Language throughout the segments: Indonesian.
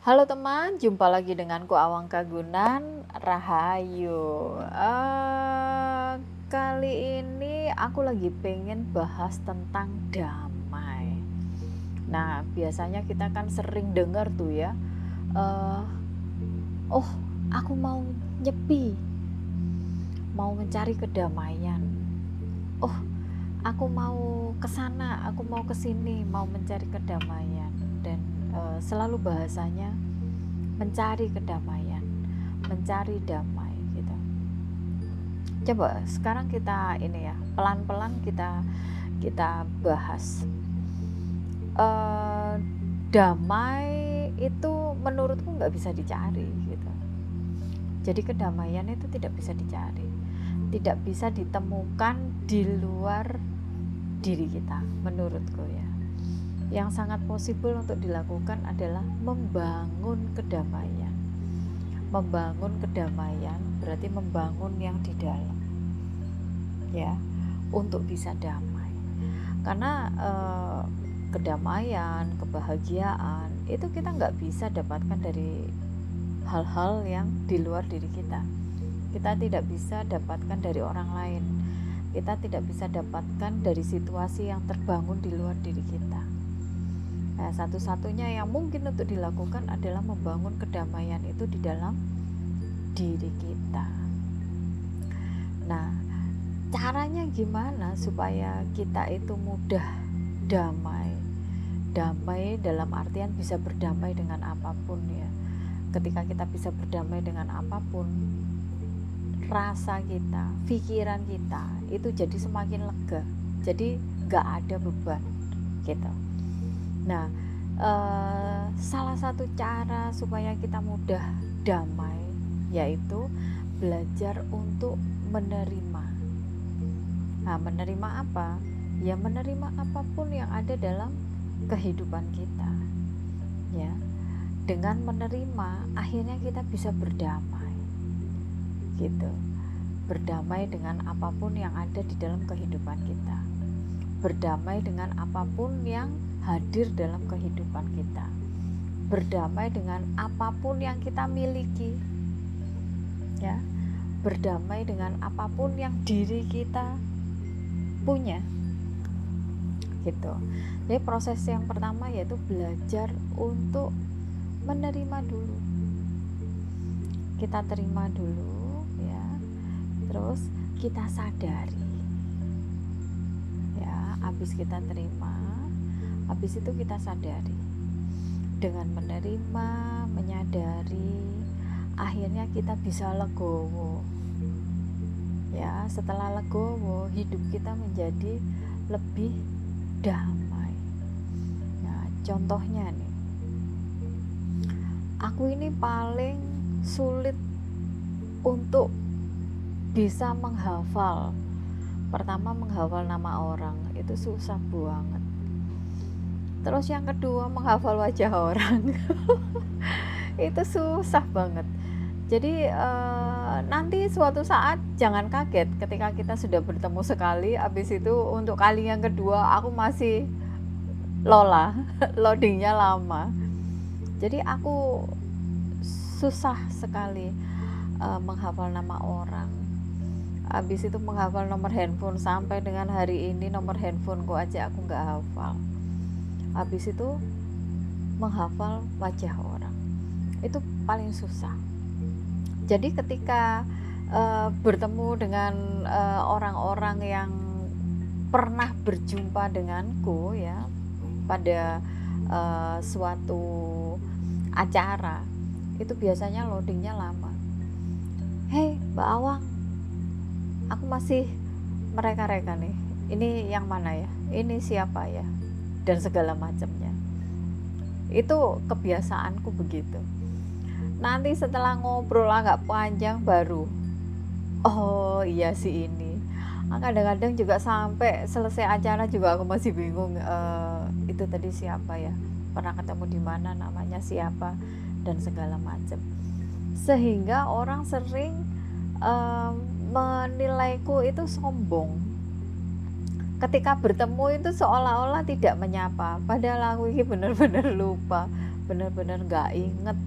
Halo teman, jumpa lagi denganku Awang Kagunan, Rahayu. Kali ini aku lagi pengen bahas tentang damai. Nah, biasanya kita kan sering dengar tuh ya, eh, oh aku mau nyepi, mau mencari kedamaian. Oh, aku mau kesana, aku mau kesini, mau mencari kedamaian. Dan selalu bahasanya mencari kedamaian, mencari damai gitu. Coba sekarang kita ini ya, pelan-pelan kita bahas. Uh, Damai itu menurutku nggak bisa dicari gitu. Jadi kedamaian itu tidak bisa dicari, tidak bisa ditemukan di luar diri kita menurutku ya. Yang sangat possible untuk dilakukan adalah membangun kedamaian. Membangun kedamaian berarti membangun yang di dalam, ya, untuk bisa damai. Karena kedamaian, kebahagiaan itu kita nggak bisa dapatkan dari hal-hal yang di luar diri kita. Kita tidak bisa dapatkan dari orang lain. Kita tidak bisa dapatkan dari situasi yang terbangun di luar diri kita. Nah, satu-satunya yang mungkin untuk dilakukan adalah membangun kedamaian itu di dalam diri kita. Nah, caranya gimana supaya kita itu mudah damai? Damai dalam artian bisa berdamai dengan apapun ya. Ketika kita bisa berdamai dengan apapun, rasa kita, pikiran kita itu jadi semakin lega. Jadi gak ada beban gitu. Nah, salah satu cara supaya kita mudah damai yaitu belajar untuk menerima. Nah, menerima apa? Ya menerima apapun yang ada dalam kehidupan kita. Ya, dengan menerima akhirnya kita bisa berdamai. Gitu. Berdamai dengan apapun yang ada di dalam kehidupan kita. Berdamai dengan apapun yang hadir dalam kehidupan kita, berdamai dengan apapun yang kita miliki, ya, berdamai dengan apapun yang diri kita punya, gitu. Jadi proses yang pertama yaitu belajar untuk menerima dulu. Kita terima dulu, ya, terus kita sadari, ya, habis kita terima. Habis itu kita sadari. Dengan menerima, menyadari, akhirnya kita bisa legowo. Ya, setelah legowo, hidup kita menjadi lebih damai. Nah, contohnya nih. Aku ini paling sulit untuk bisa menghafal. Pertama, menghafal nama orang itu susah banget. Terus yang kedua, menghafal wajah orang itu susah banget. Jadi nanti suatu saat jangan kaget ketika kita sudah bertemu sekali, habis itu untuk kali yang kedua aku masih loadingnya lama. Jadi aku susah sekali menghafal nama orang. Habis itu menghafal nomor handphone, sampai dengan hari ini nomor handphoneku aja aku nggak hafal. Habis itu menghafal wajah orang itu paling susah. Jadi ketika bertemu dengan orang-orang yang pernah berjumpa denganku ya pada suatu acara, itu biasanya loadingnya lama. Hei Mbak Awang, aku masih mereka-reka nih, ini yang mana ya, ini siapa ya, dan segala macamnya. Itu kebiasaanku begitu. Nanti setelah ngobrol agak panjang baru, oh iya sih ini. Kadang-kadang juga sampai selesai acara juga aku masih bingung, itu tadi siapa ya, pernah ketemu di mana, namanya siapa, dan segala macam. Sehingga orang sering menilaiku itu sombong. Ketika bertemu itu seolah-olah tidak menyapa, padahal aku ini benar-benar lupa bener-bener nggak inget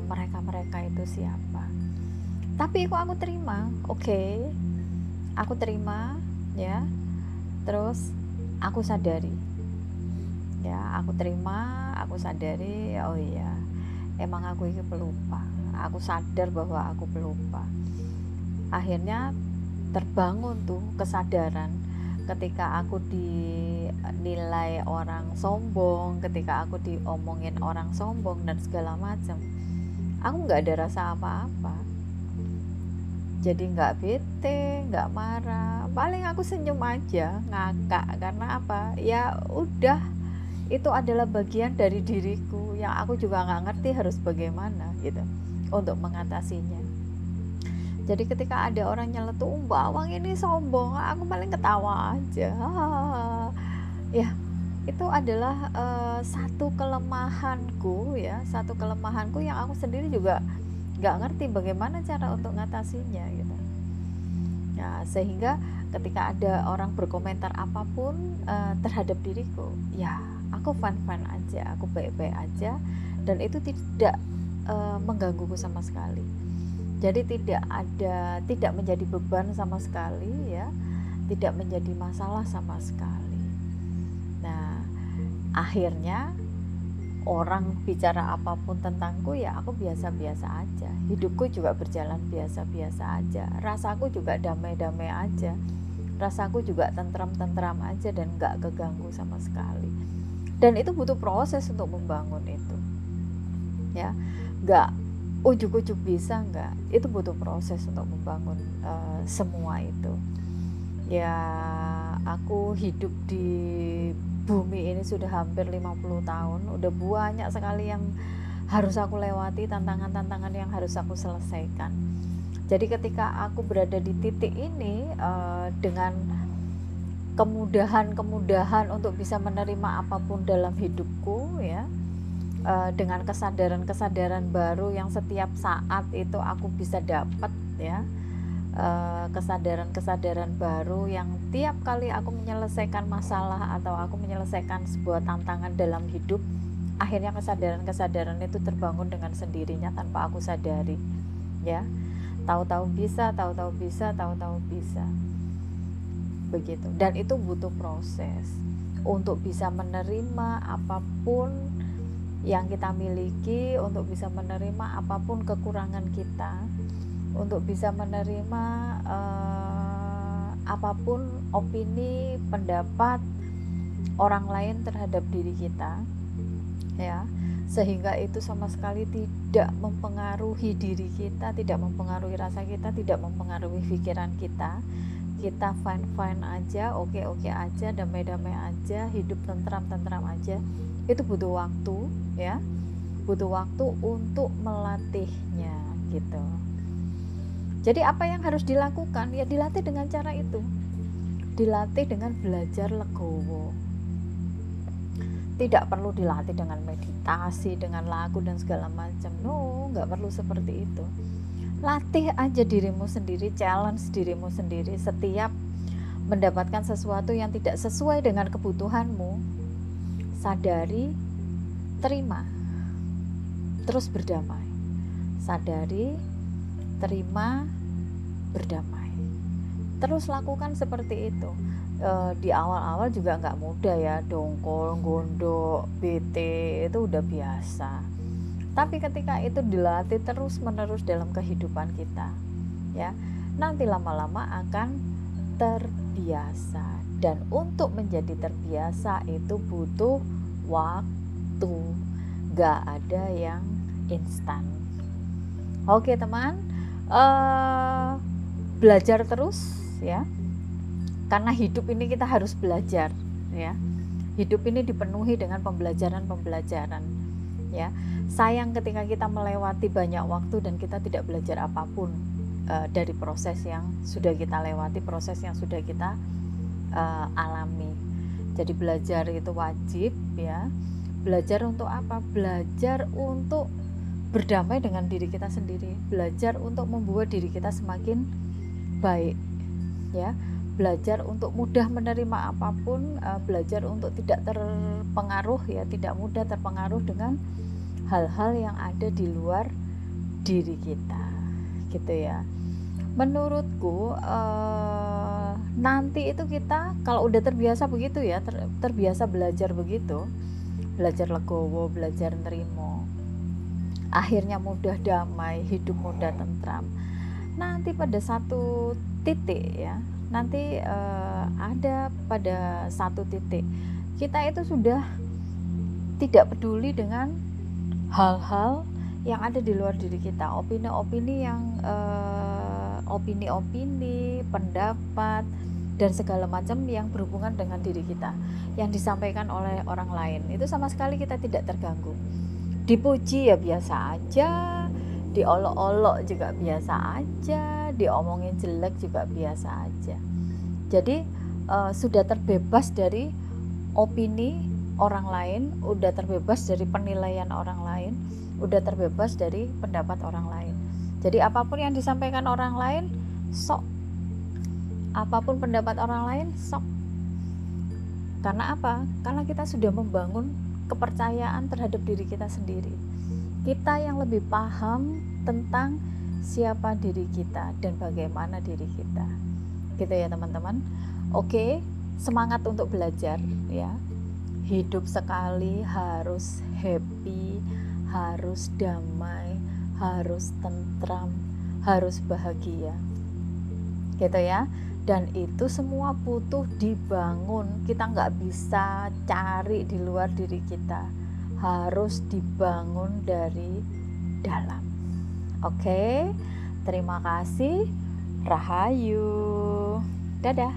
mereka-mereka itu siapa. Tapi kok aku terima, oke, aku terima ya. Terus aku sadari, ya aku terima, aku sadari, oh iya, emang aku ini pelupa. Aku sadar bahwa aku pelupa. Akhirnya terbangun tuh kesadaran ketika aku dinilai orang sombong, ketika aku diomongin orang sombong dan segala macam. Aku nggak ada rasa apa-apa, jadi nggak bete, nggak marah, paling aku senyum aja, ngakak. Karena apa? Ya udah, itu adalah bagian dari diriku yang aku juga nggak ngerti harus bagaimana gitu untuk mengatasinya. Jadi ketika ada orang nyeletuk, Mbak Awang ini sombong, aku paling ketawa aja. Ya, itu adalah satu kelemahanku ya, satu kelemahanku yang aku sendiri juga nggak ngerti bagaimana cara untuk ngatasinya gitu. Ya, sehingga ketika ada orang berkomentar apapun terhadap diriku, ya aku fine-fine aja, aku baik-baik aja, dan itu tidak menggangguku sama sekali. Jadi tidak menjadi beban sama sekali ya, tidak menjadi masalah sama sekali. Nah, akhirnya orang bicara apapun tentangku, ya aku biasa-biasa aja, hidupku juga berjalan biasa-biasa aja, rasaku juga damai-damai aja, rasaku juga tentram-tentram aja, dan gak keganggu sama sekali. Dan itu butuh proses untuk membangun itu ya, gak ujuk-ujuk bisa, enggak, itu butuh proses untuk membangun semua itu ya. Aku hidup di bumi ini sudah hampir 50 tahun, udah banyak sekali yang harus aku lewati, tantangan-tantangan yang harus aku selesaikan. Jadi ketika aku berada di titik ini dengan kemudahan untuk bisa menerima apapun dalam hidupku ya, dengan kesadaran-kesadaran baru yang setiap saat itu aku bisa dapat ya, kesadaran-kesadaran baru yang tiap kali aku menyelesaikan masalah atau aku menyelesaikan sebuah tantangan dalam hidup, akhirnya kesadaran-kesadaran itu terbangun dengan sendirinya tanpa aku sadari ya. Tahu-tahu bisa begitu. Dan itu butuh proses untuk bisa menerima apapun yang kita miliki, untuk bisa menerima apapun kekurangan kita, untuk bisa menerima apapun opini, pendapat orang lain terhadap diri kita ya, sehingga itu sama sekali tidak mempengaruhi diri kita, tidak mempengaruhi rasa kita, tidak mempengaruhi pikiran kita. Kita fine-fine aja, oke-oke aja, damai-damai aja, hidup tentram-tentram aja. Itu butuh waktu ya, butuh waktu untuk melatihnya gitu. Jadi apa yang harus dilakukan? Ya dilatih dengan cara itu, dilatih dengan belajar legowo. Tidak perlu dilatih dengan meditasi, dengan lagu dan segala macam. No, nggak perlu seperti itu. Latih aja dirimu sendiri, challenge dirimu sendiri. Setiap mendapatkan sesuatu yang tidak sesuai dengan kebutuhanmu, sadari, terima, terus berdamai. Sadari, terima, berdamai. Terus lakukan seperti itu. Di awal-awal juga nggak mudah ya, dongkol, gondok, bete, itu udah biasa. Tapi ketika itu dilatih terus-menerus dalam kehidupan kita, ya, nanti lama-lama akan terbiasa. Dan untuk menjadi terbiasa itu butuh waktu, gak ada yang instan. Oke teman, belajar terus ya, karena hidup ini kita harus belajar ya. Hidup ini dipenuhi dengan pembelajaran ya. Sayang ketika kita melewati banyak waktu dan kita tidak belajar apapun dari proses yang sudah kita lewati, proses yang sudah kita alami. Jadi belajar itu wajib ya. Belajar untuk apa? Belajar untuk berdamai dengan diri kita sendiri, belajar untuk membuat diri kita semakin baik ya, belajar untuk mudah menerima apapun, belajar untuk tidak terpengaruh ya, tidak mudah terpengaruh dengan hal-hal yang ada di luar diri kita, gitu ya. Menurutku nanti itu kita kalau udah terbiasa begitu ya, terbiasa belajar begitu, belajar legowo, belajar nerimo, akhirnya mudah damai, hidup mudah tentram. Nanti pada satu titik ya, nanti ada pada satu titik kita itu sudah tidak peduli dengan hal-hal yang ada di luar diri kita, opini-opini yang opini-opini, pendapat dan segala macam yang berhubungan dengan diri kita yang disampaikan oleh orang lain, itu sama sekali kita tidak terganggu. Dipuji ya biasa aja, diolok-olok juga biasa aja, diomongin jelek juga biasa aja. Jadi sudah terbebas dari opini orang lain, udah terbebas dari penilaian orang lain, udah terbebas dari pendapat orang lain. Jadi apapun yang disampaikan orang lain, sok. Apapun pendapat orang lain, sok. Karena apa? Karena kita sudah membangun kepercayaan terhadap diri kita sendiri. Kita yang lebih paham tentang siapa diri kita dan bagaimana diri kita. Gitu ya teman-teman. Oke, semangat untuk belajar ya. Hidup sekali harus happy, harus damai, harus tentram, harus bahagia. Gitu ya. Dan itu semua butuh dibangun. Kita nggak bisa cari di luar diri kita, harus dibangun dari dalam. Oke, terima kasih. Rahayu. Dadah.